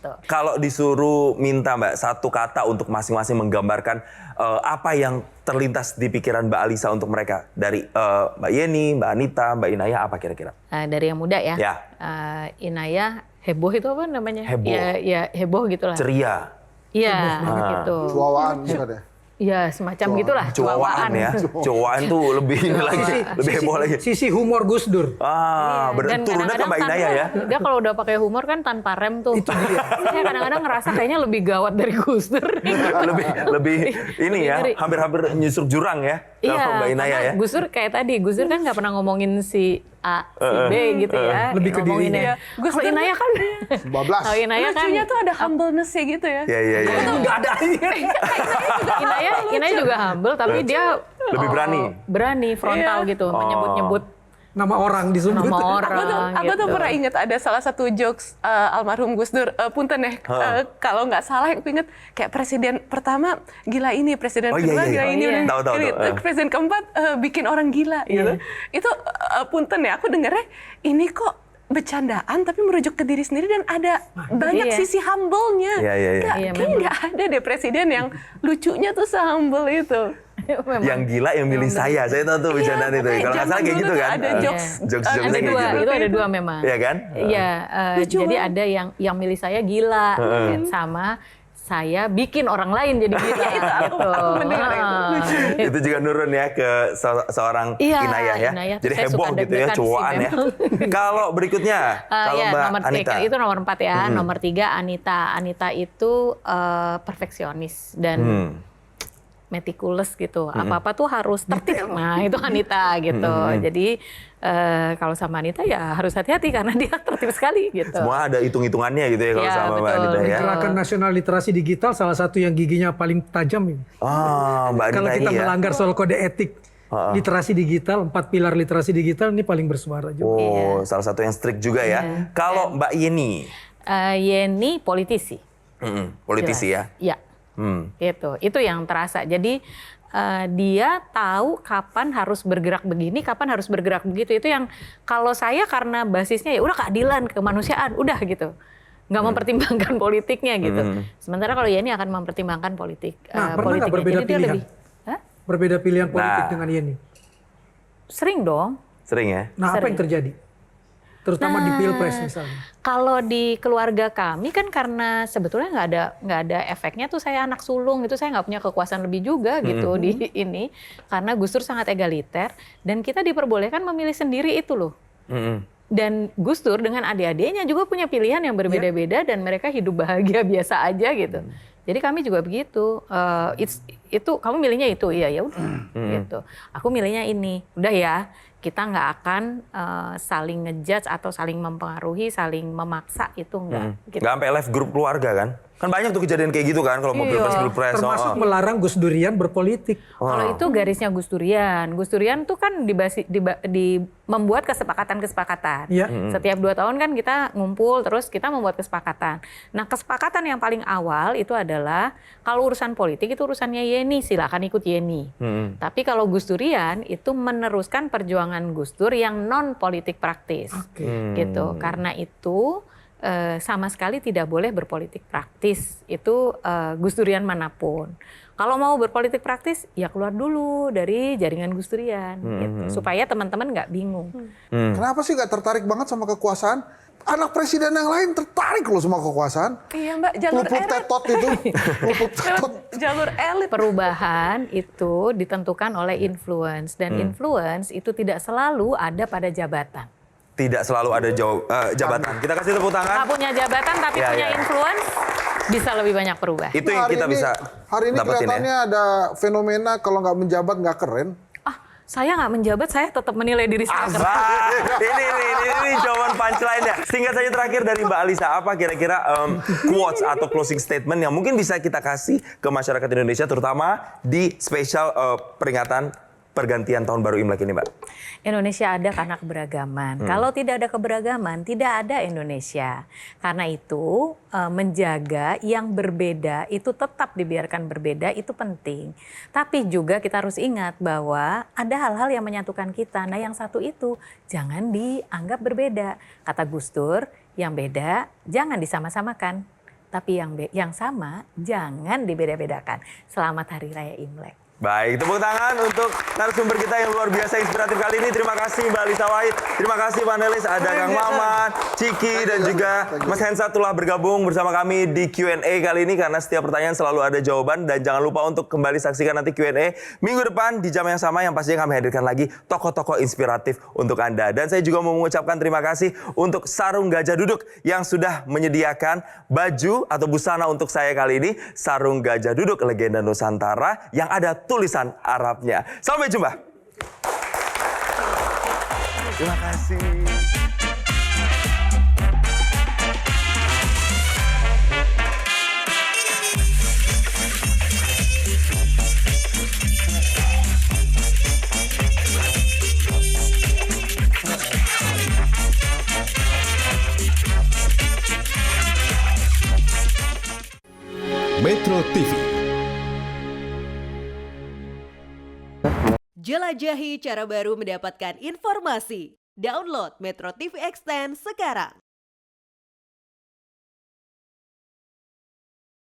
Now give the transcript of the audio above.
gitu. Kalau disuruh minta Mbak satu kata untuk masing-masing menggambarkan apa yang terlintas di pikiran Mbak Alisa untuk mereka dari Mbak Yeni, Mbak Anita, Mbak Inaya, apa kira-kira? Dari yang muda ya. Ya. Inaya heboh itu apa namanya? Heboh. Ya heboh gitulah. Ceria. Iya gitu. Cuawaan bukan ya? Ya semacam gitulah. Cuawaan ya. Cuawaan tuh lebih ini lagi, lebih heboh lagi. Sisi humor Gus Dur. Dan turunnya ke Mbak Inaya ya. Dia kalau udah pakai humor kan tanpa rem tuh. Itu dia. Saya kadang-kadang ngerasa kayaknya lebih gawat dari Gus Dur. lebih ini ya, ngeri. hampir nyusuk jurang ya. Kalau Mbak Inaya ya. Gus Dur kayak tadi, Gus Dur kan nggak pernah ngomongin si A, si B gitu ya. Lebih ke ngomonginnya. Gus Kalau Dur Inaya kan, 19. kalau Inaya kan, lucunya tuh ada humbleness-nya gitu ya. Iya. Nggak ada ini. Inaya juga humble, tapi dia Lebih berani. berani frontal gitu, menyebut-nyebut Nama orang disebut. nama orang. Aku tuh gitu. pernah ingat ada salah satu jokes almarhum Gus Dur, punten ya, kalau nggak salah aku ingat kayak presiden pertama gila ini, presiden kedua gila ini, Iya. Tahu. presiden keempat bikin orang gila gitu. Itu punten ya, aku dengarnya ini kok bercandaan tapi merujuk ke diri sendiri dan ada banyak Iya. sisi humble-nya. Iya. Iya, Kayaknya nggak ada deh presiden yang lucunya tuh se-humble itu. Memang. Yang gila yang milih saya tahu tuh bercandaan itu. Kalau nggak salah kayak gitu kan. Ada jokes, Jokes-jokesnya Ada kayak dua, gitu. itu ada dua memang. Iya kan? Iya, Lucu jadi banget. ada yang milih saya gila, sama saya bikin orang lain jadi gila gitu. mendengar itu. Itu juga nurun ya ke seorang Iya, Inayah ya. Inayah. Jadi Saya heboh suka gitu ya, deg-degan sih cuaan ya. Kalau berikutnya, kalau Ya, Mbak nomor Anita. itu nomor 4 ya. Nomor 3 Anita. Anita itu perfeksionis dan meticulous gitu. Apa-apa tuh harus tertib. Nah, itu Anita gitu. Jadi kalau sama Anita ya harus hati-hati karena dia tertib sekali gitu. Semua ada hitung-hitungannya gitu ya kalau Iya, sama Mbak betul. Anita ya. Gerakan nasional literasi digital salah satu yang giginya paling tajam ini. Mbak Anita Kalau ini kita ya. melanggar soal kode etik literasi digital, 4 pilar literasi digital ini paling bersuara juga. Salah satu yang strict juga ya. Kalau Mbak Yeni. Yeni politisi. Politisi ya. Iya. Gitu. Itu yang terasa. Jadi dia tahu kapan harus bergerak begini, kapan harus bergerak begitu. Itu yang kalau saya karena basisnya ya udah keadilan, kemanusiaan, udah gitu. Nggak mempertimbangkan politiknya gitu. Sementara kalau Yeni akan mempertimbangkan politik. Nah, pernah nggak berbeda Jadi dia pilihan? Hah? Berbeda pilihan politik Nah. dengan Yeni. Sering dong. Sering ya. Nah, apa yang terjadi? Terutama di Pilpres misalnya. Kalau di keluarga kami kan karena sebetulnya nggak ada efeknya tuh saya anak sulung itu saya nggak punya kekuasaan lebih juga gitu di ini karena Gus Dur sangat egaliter dan kita diperbolehkan memilih sendiri itu loh. Dan Gus Dur dengan adik-adiknya juga punya pilihan yang berbeda-beda dan mereka hidup bahagia biasa aja gitu. Jadi kami juga begitu. Itu kamu milihnya itu, iya ya udah gitu. Aku milihnya ini, udah ya. Kita nggak akan saling ngejudge atau saling mempengaruhi, saling memaksa itu enggak. Gitu. Nggak sampai live grup keluarga kan? Kan banyak tuh kejadian kayak gitu kan kalau mau pilpres. Termasuk melarang Gus Durian berpolitik. Kalau itu garisnya Gus Durian. Gus Durian tuh kan membuat kesepakatan-kesepakatan. Iya. Setiap 2 tahun kan kita ngumpul terus kita membuat kesepakatan. Nah kesepakatan yang paling awal itu adalah kalau urusan politik itu urusannya Yeni, silakan ikut Yeni. Tapi kalau Gus Durian itu meneruskan perjuangan Gus Dur yang non politik praktis. Gitu. Karena itu sama sekali tidak boleh berpolitik praktis. Itu Gus Durian manapun. Kalau mau berpolitik praktis, ya keluar dulu dari jaringan Gus Durian. Gitu. Supaya teman-teman nggak bingung. Kenapa sih nggak tertarik banget sama kekuasaan? Anak presiden yang lain tertarik loh sama kekuasaan. Iya Mbak, jalur Luput elit. tetot itu. Luput tetot. Jalur elit. Perubahan itu ditentukan oleh influence. Dan influence itu tidak selalu ada pada jabatan. Tidak selalu ada jabatan. Kita kasih tepuk tangan. Nggak punya jabatan tapi Ya, punya ya. influence, bisa lebih banyak berubah. Itu yang Hari kita ini- bisa Hari ini dapetin kelihatannya ya. ada fenomena kalau nggak menjabat nggak keren. Saya nggak menjabat, saya tetap menilai diri saya. Ini jawaban punchline ya. Singkat saja terakhir dari Mbak Alisa, apa kira-kira quotes atau closing statement yang mungkin bisa kita kasih ke masyarakat Indonesia, terutama di spesial peringatan pergantian tahun baru Imlek ini, Mbak? Indonesia ada karena keberagaman. Kalau tidak ada keberagaman, tidak ada Indonesia. Karena itu menjaga yang berbeda itu tetap dibiarkan berbeda itu penting. Tapi juga kita harus ingat bahwa ada hal-hal yang menyatukan kita. Nah yang satu itu jangan dianggap berbeda. Kata Gus Dur, yang beda jangan disama-samakan. tapi yang sama jangan dibeda-bedakan. Selamat Hari Raya Imlek. Baik, tepuk tangan untuk narasumber kita yang luar biasa inspiratif kali ini. Terima kasih Mbak Alisa Wahid. Terima kasih panelis, ada Kang Maman, Ciki, dan juga Mas Hensa telah bergabung bersama kami di Q&A kali ini. Karena setiap pertanyaan selalu ada jawaban. Dan jangan lupa untuk kembali saksikan nanti Q&A minggu depan di jam yang sama. Yang pastinya kami hadirkan lagi tokoh-tokoh inspiratif untuk Anda. Dan saya juga mau mengucapkan terima kasih untuk Sarung Gajah Duduk yang sudah menyediakan baju atau busana untuk saya kali ini. Sarung Gajah Duduk, legenda Nusantara yang ada tulisan Arabnya. Sampai jumpa. Terima kasih. Metro TV. Jelajahi cara baru mendapatkan informasi. Download Metro TV Extend sekarang.